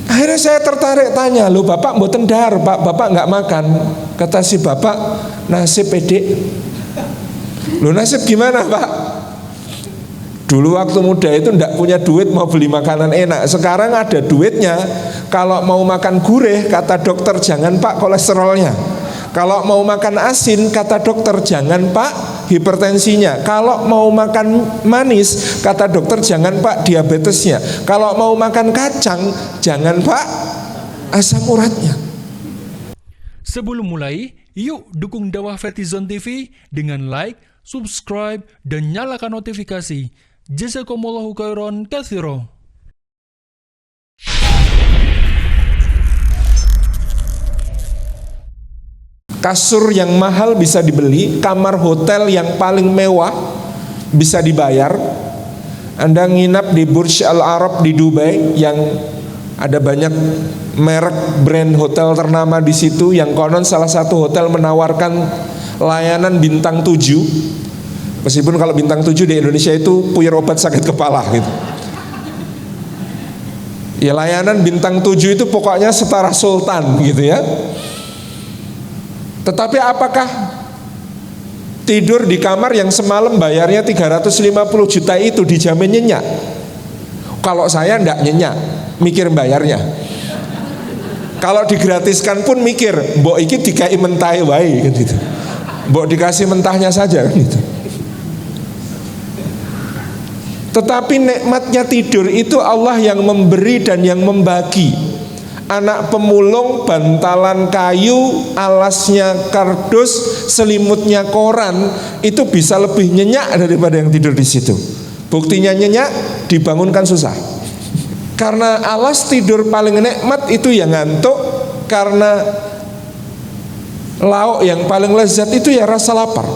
Akhirnya saya tertarik tanya, "Loh bapak mboten dahar pak, bapak nggak makan?" Kata si bapak, "Nasib edik." "Loh nasib gimana pak?" "Dulu waktu muda itu ndak punya duit mau beli makanan enak. Sekarang ada duitnya. Kalau mau makan gurih, kata dokter jangan pak kolesterolnya. Kalau mau makan asin, kata dokter jangan pak hipertensinya. Kalau mau makan manis, kata dokter jangan pak diabetesnya. Kalau mau makan kacang, jangan pak asam uratnya." Sebelum mulai, yuk dukung dakwah Vertizon TV dengan like, subscribe, dan nyalakan notifikasi. Jazakumullahu khairan katsira. Kasur yang mahal bisa dibeli, kamar hotel yang paling mewah bisa dibayar. Anda nginap di Burj Al Arab di Dubai yang ada banyak merek brand hotel ternama di situ, yang konon salah satu hotel menawarkan layanan bintang 7. Meskipun kalau bintang 7 di Indonesia itu puyer obat sakit kepala gitu. Ya layanan bintang 7 itu pokoknya setara sultan gitu ya. Tetapi apakah tidur di kamar yang semalam bayarnya 350 juta itu dijamin nyenyak? Kalau saya enggak nyenyak, mikir bayarnya. Kalau digratiskan pun mikir, mbok iki dikai mentai wae kan gitu. Mbok dikasih mentahnya saja kan gitu. Tetapi nikmatnya tidur itu Allah yang memberi dan yang membagi. Anak pemulung, bantalan kayu, alasnya kardus, selimutnya koran, itu bisa lebih nyenyak daripada yang tidur di situ. Buktinya nyenyak, dibangunkan susah. Karena alas tidur paling nikmat itu yang ngantuk. Karena lauk yang paling lezat itu ya rasa lapar.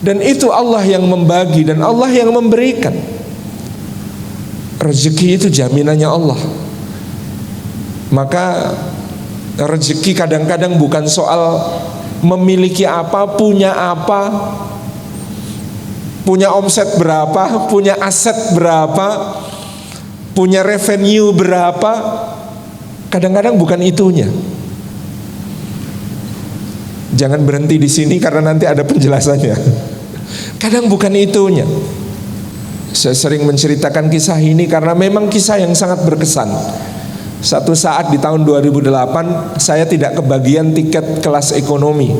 Dan itu Allah yang membagi dan Allah yang memberikan. Rezeki itu jaminannya Allah. Maka rezeki kadang-kadang bukan soal memiliki apa, punya omset berapa, punya aset berapa, punya revenue berapa. Kadang-kadang bukan itunya. Jangan berhenti di sini karena nanti ada penjelasannya. Kadang bukan itunya. Saya sering menceritakan kisah ini karena memang kisah yang sangat berkesan. Satu saat di tahun 2008 saya tidak kebagian tiket kelas ekonomi.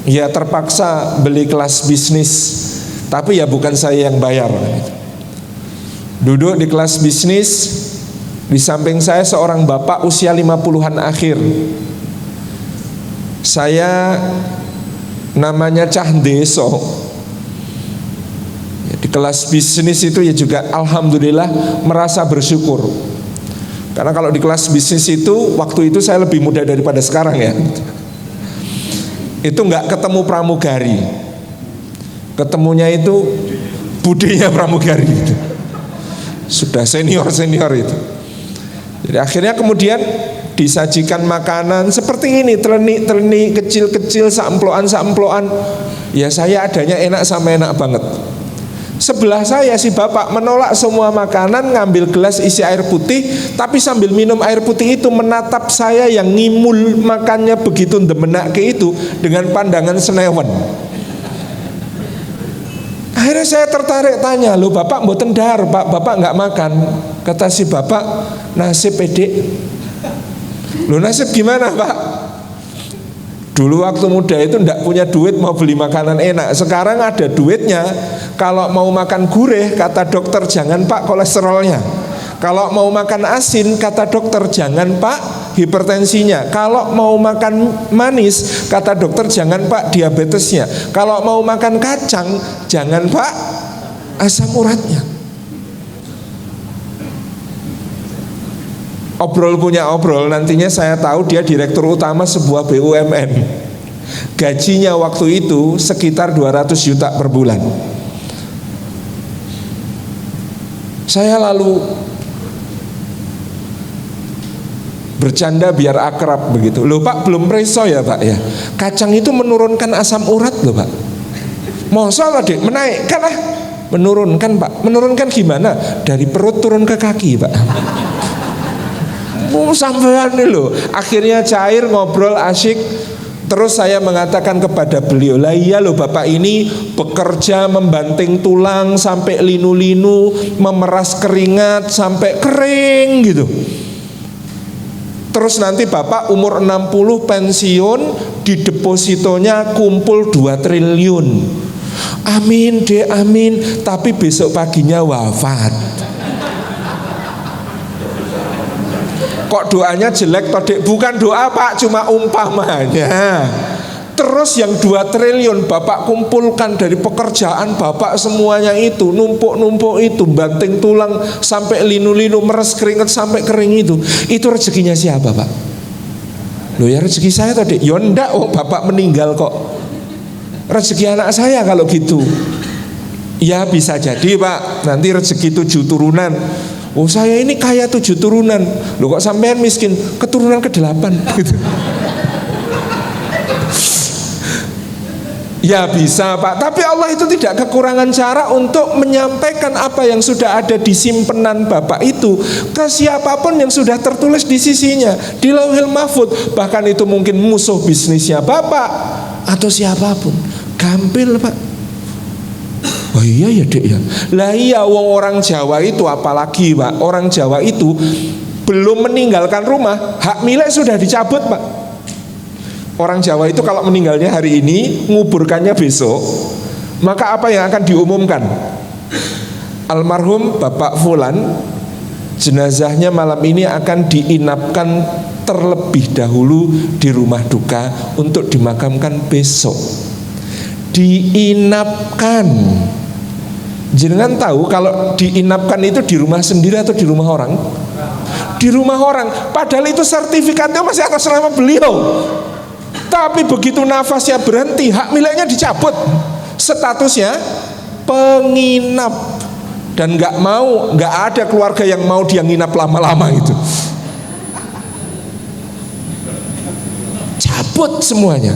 Ya terpaksa beli kelas bisnis. Tapi ya bukan saya yang bayar. Duduk di kelas bisnis, di samping saya seorang bapak usia 50-an akhir. Saya namanya Cah Deso. Di kelas bisnis itu ya juga alhamdulillah merasa bersyukur. Karena kalau di kelas bisnis itu waktu itu saya lebih muda daripada sekarang ya. Itu nggak ketemu pramugari. Ketemunya itu budinya pramugari gitu. Sudah senior itu. Jadi akhirnya kemudian disajikan makanan seperti ini, telenik kecil-kecil, saemploan. Ya saya adanya enak sama enak banget. Sebelah saya si bapak menolak semua makanan, ngambil gelas isi air putih, tapi sambil minum air putih itu menatap saya yang ngimul makannya begitu demenake itu dengan pandangan senewen. Akhirnya saya tertarik tanya, "Loh bapak mboten dahar pak, bapak nggak makan?" Kata si bapak, "Nasib edik." "Loh nasib gimana pak?" "Dulu waktu muda itu ndak punya duit mau beli makanan enak. Sekarang ada duitnya. Kalau mau makan gurih, kata dokter jangan pak kolesterolnya. Kalau mau makan asin, kata dokter jangan pak hipertensinya. Kalau mau makan manis, kata dokter jangan pak diabetesnya. Kalau mau makan kacang, jangan pak asam uratnya." Obrol punya obrol, nantinya saya tahu dia direktur utama sebuah BUMN. Gajinya waktu itu sekitar 200 juta per bulan. Saya lalu bercanda biar akrab begitu. "Loh pak belum preso ya pak ya? Kacang itu menurunkan asam urat loh pak." "Masa lah dek menaikkan lah." "Menurunkan pak." "Menurunkan gimana?" "Dari perut turun ke kaki pak." Sampean nih loh. Akhirnya cair, ngobrol asyik. Terus saya mengatakan kepada beliau, lah iya loh bapak ini bekerja membanting tulang sampai linu-linu, memeras keringat sampai kering gitu. Terus nanti bapak umur 60 pensiun, di depositonya kumpul 2 triliun. Amin deh amin, tapi besok paginya wafat. Kok doanya jelek toh dek? Bukan doa pak, cuma umpamanya. Terus yang 2 triliun bapak kumpulkan dari pekerjaan bapak semuanya itu, numpuk-numpuk itu, banting tulang sampai linu-linu, meres keringat sampai kering itu rezekinya siapa pak? Loh ya rezeki saya toh dek? Ya enggak, oh bapak meninggal kok. Rezeki anak saya kalau gitu. Ya bisa jadi pak, nanti rezeki 7 turunan. Oh saya ini kaya 7 turunan. Loh kok sampean miskin? Keturunan ke-8 gitu. Ya bisa pak. Tapi Allah itu tidak kekurangan cara untuk menyampaikan apa yang sudah ada di simpenan bapak itu ke siapapun yang sudah tertulis di sisinya, di Lauhil Mahfud. Bahkan itu mungkin musuh bisnisnya bapak atau siapapun. Gampil pak. Oh iya ya dek ya. Lah iya wong orang Jawa itu apalagi pak, orang Jawa itu belum meninggalkan rumah, hak milik sudah dicabut pak. Orang Jawa itu kalau meninggalnya hari ini, nguburkannya besok, maka apa yang akan diumumkan? Almarhum Bapak Fulan, jenazahnya malam ini akan diinapkan terlebih dahulu di rumah duka untuk dimakamkan besok. Diinapkan. Jenengan tahu kalau diinapkan itu di rumah sendiri atau di rumah orang? Di rumah orang. Padahal itu sertifikatnya masih atas nama beliau. Tapi begitu nafasnya berhenti, hak miliknya dicabut. Statusnya penginap. Dan nggak ada keluarga yang mau dia nginap lama-lama itu. Cabut semuanya.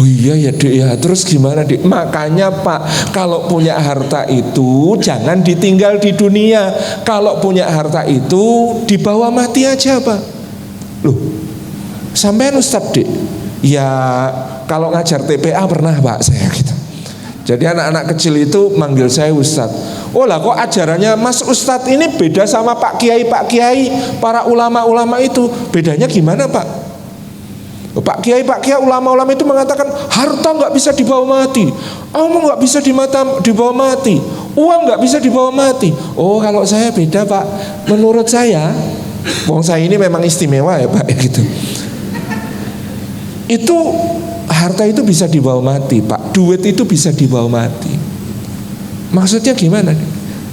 Oh iya ya dek ya, terus gimana dek? Makanya pak, kalau punya harta itu jangan ditinggal di dunia. Kalau punya harta itu dibawa mati aja pak. Loh, sampean ustadz dek? Ya kalau ngajar TPA pernah pak saya gitu. Jadi anak-anak kecil itu manggil saya ustadz. Oh lah kok ajarannya mas ustadz ini beda sama pak kiai, para ulama-ulama itu. Bedanya gimana pak? Pak Kiai ulama-ulama itu mengatakan harta nggak bisa dibawa mati, omong nggak bisa dibawa mati, uang nggak bisa dibawa mati. Oh kalau saya beda pak, menurut saya, wong saya ini memang istimewa ya pak gitu. Itu harta itu bisa dibawa mati pak, duit itu bisa dibawa mati. Maksudnya gimana?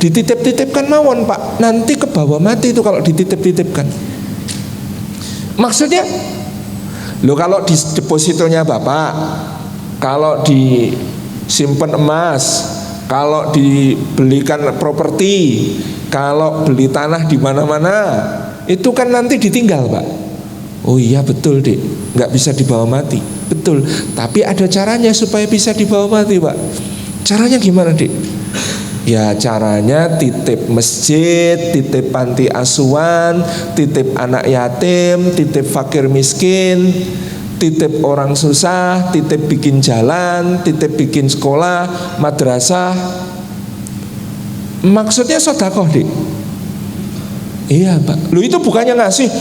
Dititip-titipkan mawon pak, nanti kebawa mati itu kalau dititip-titipkan. Maksudnya loh kalau di depositonya bapak, kalau disimpan emas, kalau dibelikan properti, kalau beli tanah di mana-mana, itu kan nanti ditinggal pak. Oh iya betul dek, nggak bisa dibawa mati, betul. Tapi ada caranya supaya bisa dibawa mati pak. Caranya gimana dek? Ya caranya titip masjid, titip panti asuhan, titip anak yatim, titip fakir miskin, titip orang susah, titip bikin jalan, titip bikin sekolah, madrasah. Maksudnya sedekah dik. Iya pak. Lu itu bukannya ngasih,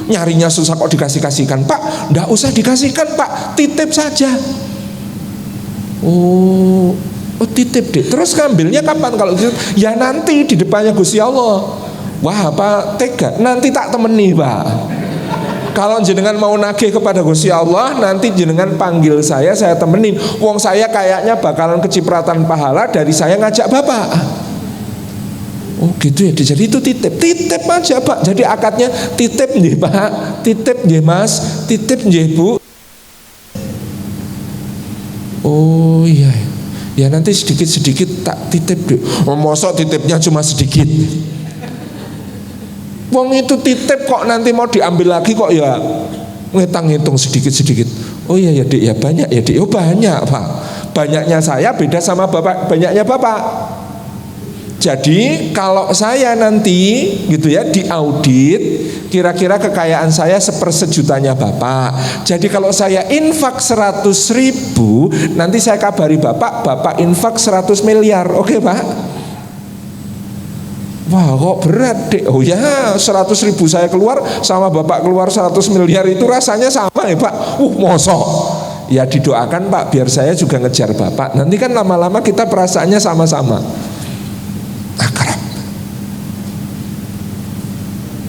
nyarinya susah kok dikasih-kasihkan pak. Nggak usah dikasihkan pak, titip saja. Oh titip deh. Terus ngambilnya kapan kalau gitu? Ya nanti di depannya Gusti Allah. Wah apa tega? Nanti tak temeni pak. Kalau jenengan mau nagih kepada Gusti Allah, nanti jenengan panggil saya temenin. Wong saya kayaknya bakalan kecipratan pahala dari saya ngajak bapak. Oh gitu ya. Jadi itu titip aja pak. Jadi akadnya titip nggih pak, titip nggih mas, titip nggih bu. Oh iya. Ya nanti sedikit-sedikit tak titip deh. Oh, mosok titipnya cuma sedikit. Wong itu titip kok nanti mau diambil lagi kok ya ngitung sedikit-sedikit. Oh iya ya dek ya banyak ya dek. Oh banyak pak. Banyaknya saya beda sama bapak, banyaknya bapak. Jadi kalau saya nanti gitu ya diaudit, kira-kira kekayaan saya 1/100.000-nya Bapak. Jadi kalau saya infak 100.000, nanti saya kabari Bapak infak 100 miliar. Oke Pak? Wah kok berat dek. Oh ya 100.000 saya keluar sama Bapak keluar 100 miliar itu rasanya sama ya Pak. Mosok. Ya didoakan Pak biar saya juga ngejar Bapak. Nanti kan lama-lama kita perasaannya sama-sama akrab.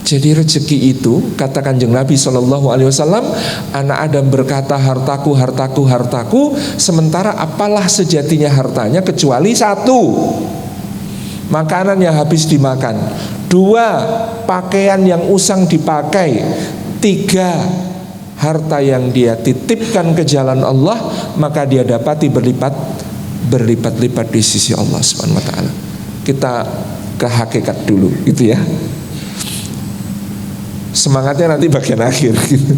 Jadi rezeki itu kata Kanjeng Nabi SAW, anak Adam berkata hartaku, hartaku, hartaku, sementara apalah sejatinya hartanya kecuali 1, makanan yang habis dimakan, 2, pakaian yang usang dipakai, 3, harta yang dia titipkan ke jalan Allah, maka dia dapati berlipat-lipat di sisi Allah Subhanahu wa taala. Kita ke hakikat dulu gitu ya. Semangatnya nanti bagian akhir gitu.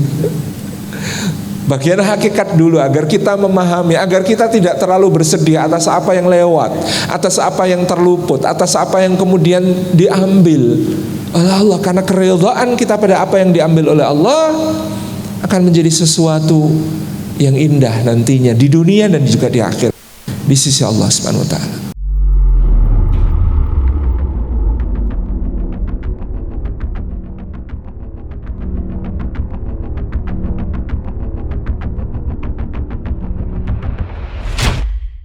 Bagian hakikat dulu agar kita memahami, agar kita tidak terlalu bersedih atas apa yang lewat, atas apa yang terluput, atas apa yang kemudian diambil oleh Allah. Karena keridhaan kita pada apa yang diambil oleh Allah akan menjadi sesuatu yang indah nantinya di dunia dan juga di akhir di sisi Allah Subhanahu wa taala.